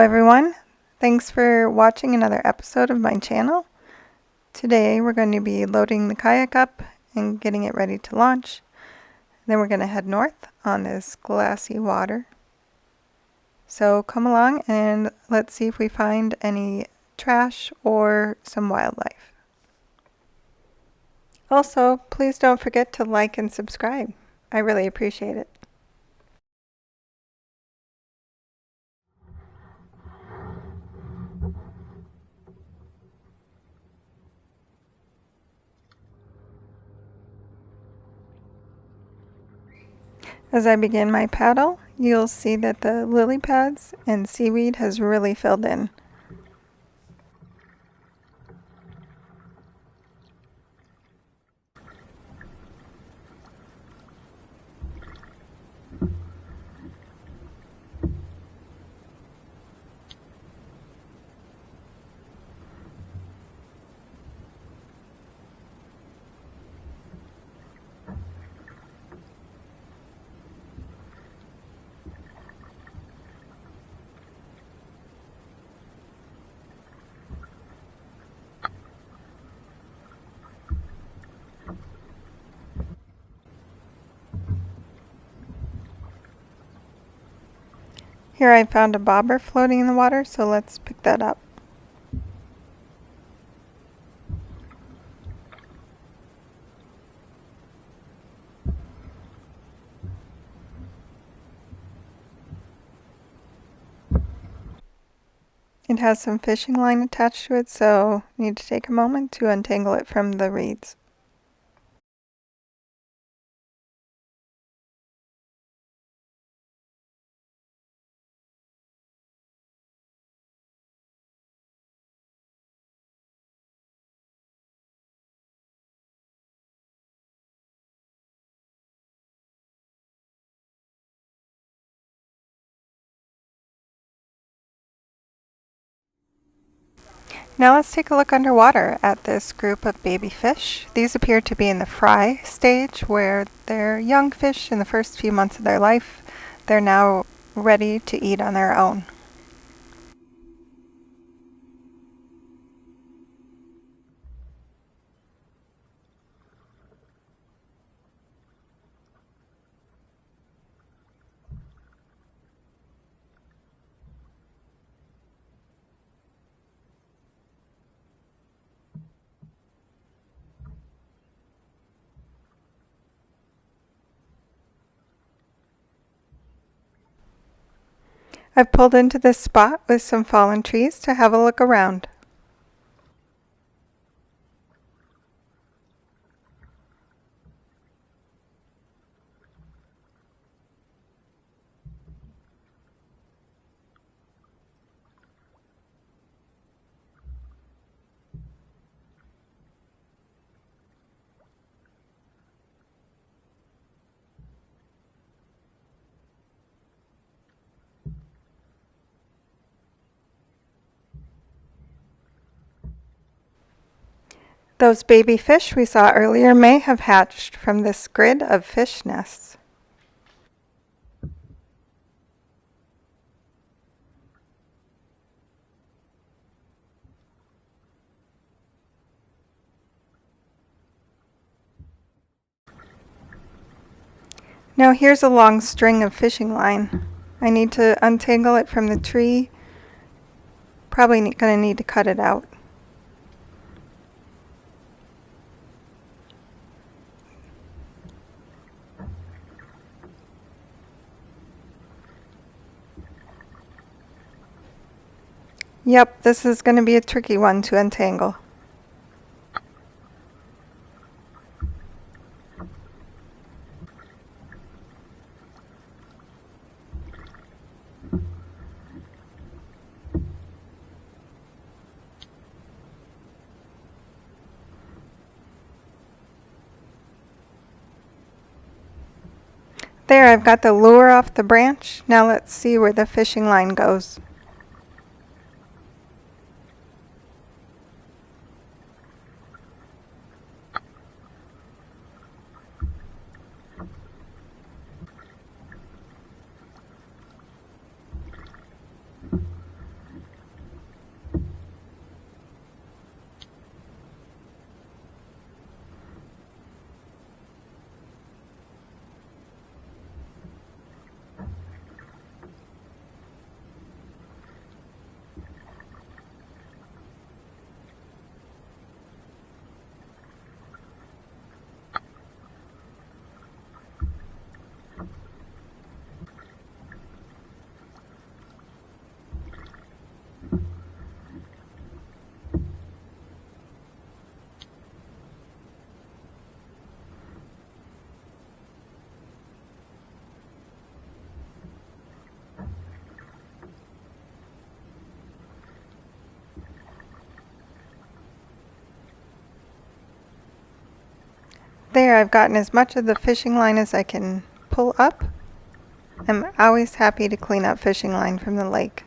everyone, thanks for watching another episode of my channel. Today we're going to be loading the kayak up and getting it ready to launch. Then we're going to head north on this glassy water. So come along and let's see if we find any trash or some wildlife. Also, please don't forget to like and subscribe. I really appreciate it. As I begin my paddle, you'll see that the lily pads and seaweed has really filled in. Here I found a bobber floating in the water, so let's pick that up. It has some fishing line attached to it, so I need to take a moment to untangle it from the reeds. Now let's take a look underwater at this group of baby fish. These appear to be in the fry stage, where they're young fish in the first few months of their life. They're now ready to eat on their own. I've pulled into this spot with some fallen trees to have a look around. Those baby fish we saw earlier may have hatched from this grid of fish nests. Now here's a long string of fishing line. I need to untangle it from the tree. Probably going to need to cut it out. Yep, this is going to be a tricky one to untangle. There, I've got the lure off the branch. Now let's see where the fishing line goes. There, I've gotten as much of the fishing line as I can pull up. I'm always happy to clean up fishing line from the lake.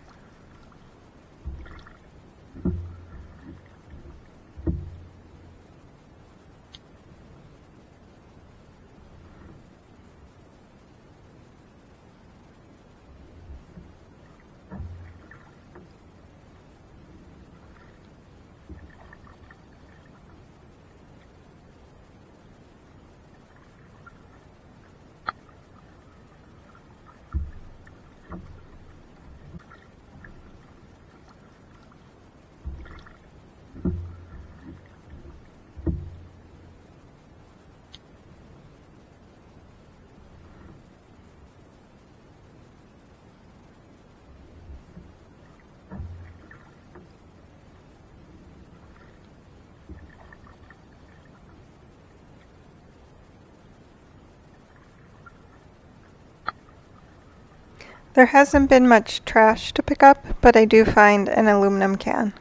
There hasn't been much trash to pick up, but I do find an aluminum can.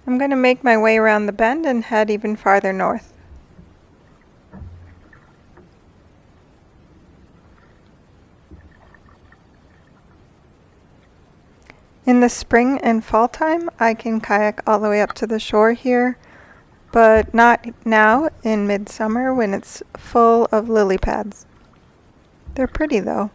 I'm going to make my way around the bend and head even farther north. In the spring and fall time, I can kayak all the way up to the shore here, but not now in midsummer when it's full of lily pads. They're pretty though.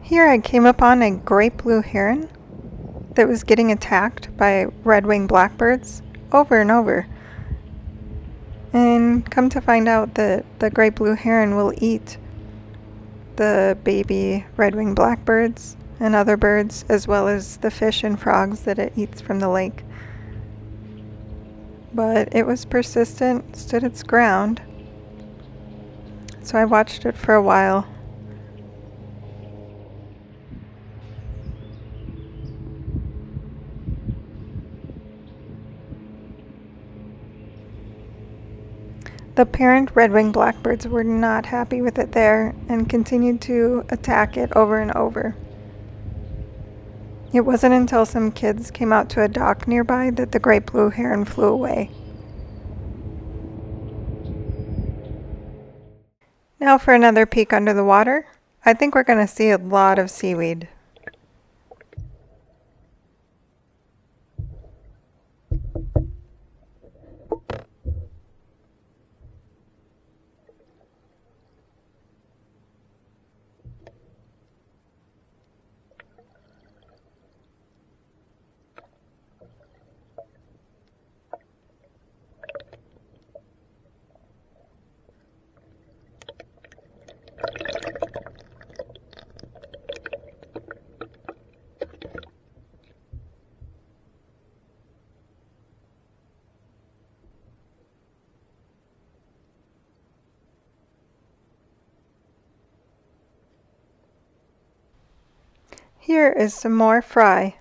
Here I came upon a great blue heron that was getting attacked by red-winged blackbirds over and over. And come to find out that the great blue heron will eat the baby red-winged blackbirds and other birds, as well as the fish and frogs that it eats from the lake. But it was persistent, stood its ground, so I watched it for a while. The parent red-winged blackbirds were not happy with it there and continued to attack it over and over. It wasn't until some kids came out to a dock nearby that the great blue heron flew away. Now for another peek under the water. I think we're going to see a lot of seaweed. Here is some more fry.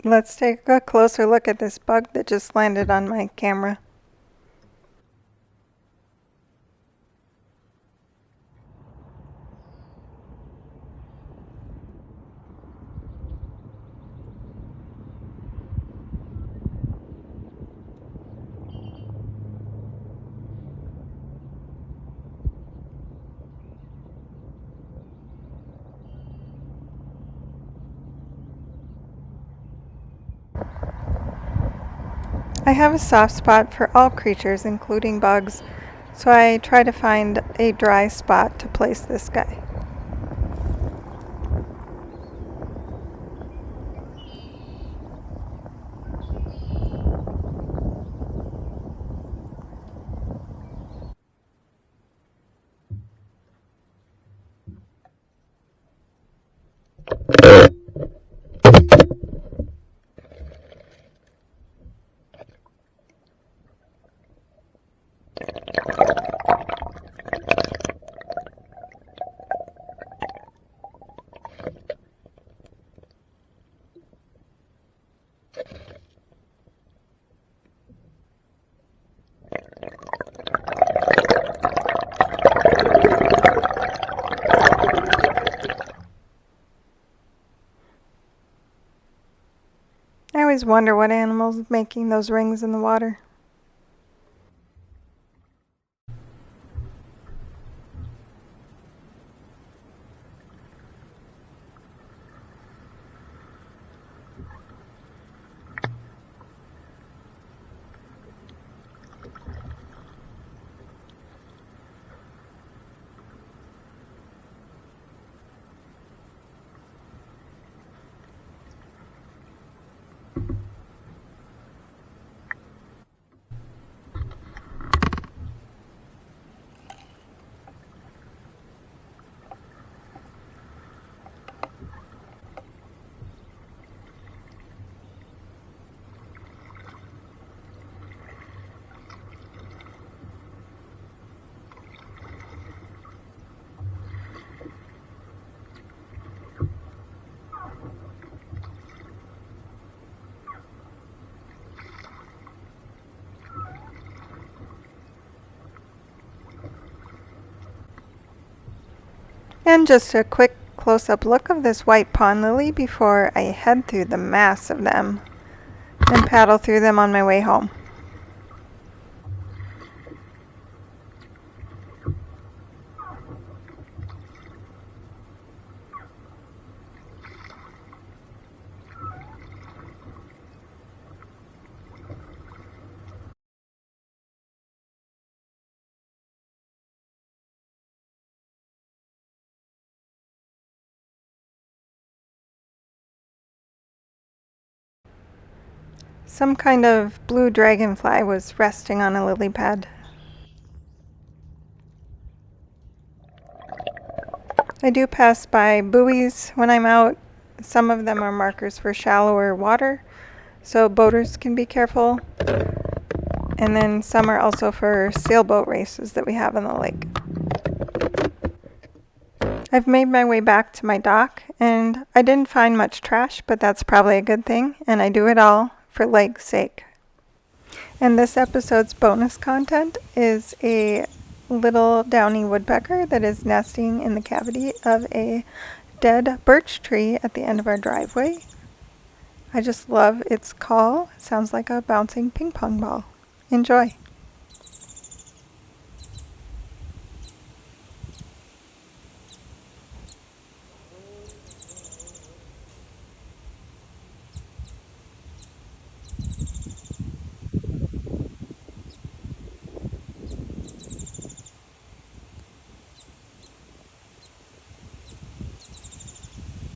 Let's take a closer look at this bug that just landed on my camera. I have a soft spot for all creatures, including bugs, so I try to find a dry spot to place this guy. I always wonder what animal's making those rings in the water. And just a quick close-up look of this white pond lily before I head through the mass of them and paddle through them on my way home. Some kind of blue dragonfly was resting on a lily pad. I do pass by buoys when I'm out. Some of them are markers for shallower water, so boaters can be careful. And then some are also for sailboat races that we have in the lake. I've made my way back to my dock, and I didn't find much trash, but that's probably a good thing, and I do it all for lake's sake. And this episode's bonus content is a little downy woodpecker that is nesting in the cavity of a dead birch tree at the end of our driveway. I just love its call. It sounds like a bouncing ping pong ball. Enjoy.